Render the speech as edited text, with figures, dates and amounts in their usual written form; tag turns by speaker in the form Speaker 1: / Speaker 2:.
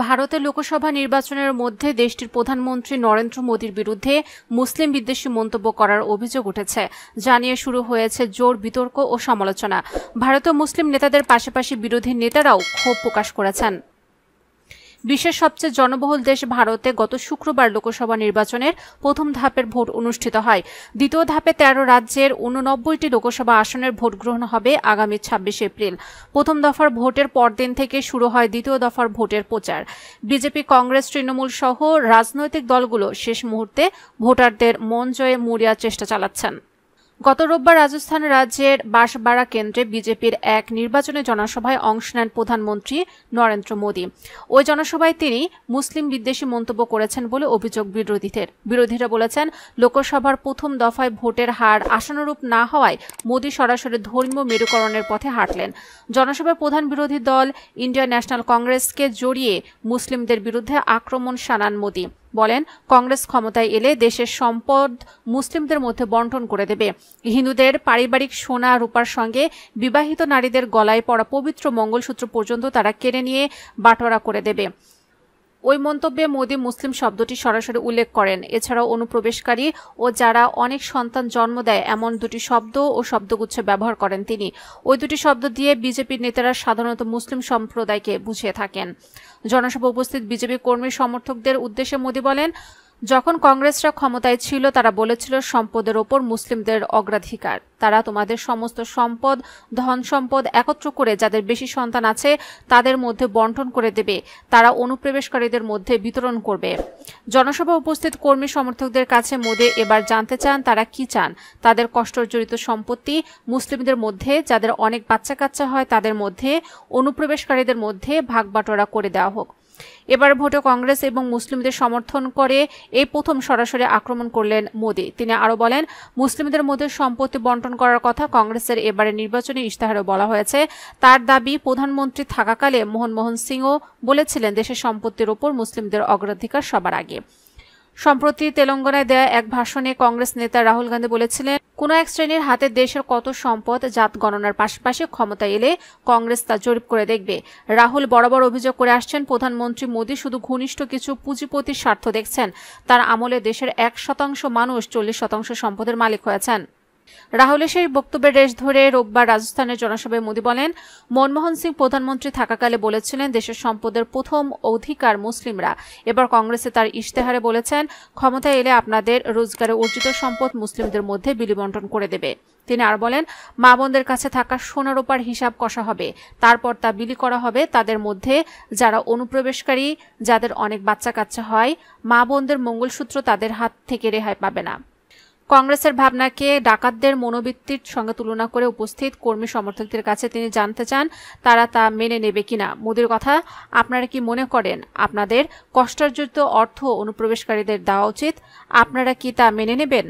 Speaker 1: ভারতের লোকসভা নির্বাচনের মধ্যে দেশটির প্রধানমন্ত্রী নরেন্দ্র মোদীর বিরুদ্ধে মুসলিম বিদ্বেষী মন্তব্য করার অভিযোগ উঠেছে, যা নিয়ে শুরু হয়েছে জোর বিতর্ক ও সমালোচনা। ভারতীয় মুসলিম নেতাদের পাশাপাশি বিরোধী নেতারাও ক্ষোভ প্রকাশ করেছেন। বিশ্বের সবচেয়ে জনবহুল দেশ ভারতে গত শুক্রবার লোকসভা নির্বাচনের প্রথম ধাপের ভোট অনুষ্ঠিত হয়। দ্বিতীয় ধাপে 13 রাজ্যের 89টি লোকসভা আসনের ভোট গ্রহণ হবে আগামী 26 এপ্রিল। প্রথম দফার ভোটের পরদিন থেকে শুরু হয় দ্বিতীয় দফার ভোটের প্রচার। বিজেপি, কংগ্রেস, তৃণমূল সহ রাজনৈতিক দলগুলো শেষ মুহূর্তে ভোটারদের মন জয়ে মরিয়া চেষ্টা চালাচ্ছেন। গত রোববার রাজস্থান রাজ্যের বাঁশবাড়া কেন্দ্রে বিজেপির এক নির্বাচনী জনসভায় অংশ নেন প্রধানমন্ত্রী নরেন্দ্র মোদী। ওই জনসভায় তিনি মুসলিম বিদ্বেষী মন্তব্য করেছেন বলে অভিযোগ বিরোধীদের। বিরোধীরা বলেছেন, লোকসভার প্রথম দফায় ভোটের হার আশানুরূপ না হওয়ায় মোদী সরাসরি ধর্মীয় মেরুকরণের পথে হাঁটলেন। জনসভায় প্রধান বিরোধী দল ইন্ডিয়ান ন্যাশনাল কংগ্রেসকে জড়িয়ে মুসলিমদের বিরুদ্ধে আক্রমণ শানান মোদী। বলেন, কংগ্রেস ক্ষমতায় এলে দেশের সম্পদ মুসলিমদের মধ্যে বন্টন করে দেবে। হিন্দুদের পারিবারিক সোনা রূপার সঙ্গে বিবাহিত নারীদের গলায় পড়া পবিত্র মঙ্গলসূত্র পর্যন্ত তারা কেড়ে নিয়ে বাটোয়ারা করে দেবে। ওই মন্তব্যে মোদী মুসলিম শব্দটি সরাসরি উল্লেখ করেন। এছাড়াও অনুপ্রবেশকারী ও যারা অনেক সন্তান জন্ম দেয় এমন দুটি শব্দ ও শব্দগুচ্ছ ব্যবহার করেন তিনি। ওই দুটি শব্দ দিয়ে বিজেপির নেতারা সাধারণত মুসলিম সম্প্রদায়কে বুঝিয়ে থাকেন। জনসভা উপস্থিত বিজেপি কর্মী সমর্থকদের উদ্দেশ্যে মোদী বলেন, যখন কংগ্রেসরা ক্ষমতায় ছিল তারা বলেছিল সম্পদের ওপর মুসলিমদের অগ্রাধিকার। তারা তোমাদের সমস্ত সম্পদ, ধন সম্পদ একত্র করে যাদের বেশি সন্তান আছে তাদের মধ্যে বন্টন করে দেবে। তারা অনুপ্রবেশকারীদের মধ্যে বিতরণ করবে। জনসভা উপস্থিত কর্মী সমর্থকদের কাছে মোদী এবার জানতে চান তারা কি চান। তাদের কষ্টজড়িত সম্পত্তি মুসলিমদের মধ্যে, যাদের অনেক বাচ্চা কাচ্চা হয় তাদের মধ্যে, অনুপ্রবেশকারীদের মধ্যে ভাগবাটোয়ারা করে দেওয়া হোক। এবার ভোটে কংগ্রেস এবং মুসলিমদের সমর্থন করে এই প্রথম সরাসরি আক্রমণ করলেন মোদী। তিনি আরও বলেন, মুসলিমদের মধ্যে সম্পত্তি বন্টন করার কথা কংগ্রেসের এবারে নির্বাচনী ইশতেহারে বলা হয়েছে। তার দাবি, প্রধানমন্ত্রী থাকাকালে মনমোহন সিংও বলেছিলেন দেশের সম্পত্তির ওপর মুসলিমদের অগ্রাধিকার সবার আগে। সম্প্রতি তেলেঙ্গানায় দেয়া এক ভাষণে কংগ্রেস নেতা রাহুল গান্ধী বলেছিলেন, কোনো এক শ্রেণীর হাতে দেশের কত সম্পদ জাত গণনার পাশাপাশি ক্ষমতা এলে কংগ্রেস তা জরিপ করে দেখবে। রাহুল বরাবর অভিযোগ করে আসছেন, প্রধানমন্ত্রী মোদী শুধু ঘনিষ্ঠ কিছু পুঁজিপতির স্বার্থ দেখছেন। তার আমলে দেশের 1% মানুষ 40% সম্পদের মালিক হয়েছেন। রাহুলের সেই বক্তব্যের রেশ ধরে রোববার রাজস্থানের জনসভায় মোদী বলেন, মনমোহন সিং প্রধানমন্ত্রী থাকাকালে বলেছিলেন দেশের সম্পদের প্রথম অধিকার মুসলিমরা। এবার কংগ্রেসে তার ইশতেহারে বলেছেন, ক্ষমতায় এলে আপনাদের রোজগারে অর্জিত সম্পদ মুসলিমদের মধ্যে বিলিবন্টন করে দেবে। তিনি আর বলেন, মা বোনদের কাছে থাকা সোনা রূপার হিসাব কষা হবে, তারপর তা বিলি করা হবে তাদের মধ্যে যারা অনুপ্রবেশকারী, যাদের অনেক বাচ্চা কাচ্চা হয়। মা বোনদের মঙ্গলসূত্র তাদের হাত থেকে রেহাই পাবে না। কংগ্রেসের ভাবনাকে ডাকাতদের মনোবৃত্তির সঙ্গে তুলনা করে উপস্থিত কর্মী সমর্থকদের কাছে তিনি জানতে চান তারা তা মেনে নেবে কিনা। মোদীর কথা, আপনারা কি মনে করেন আপনাদের কষ্টার্জিত অর্থ অনুপ্রবেশকারীদের দেওয়া উচিত? আপনারা কি তা মেনে নেবেন?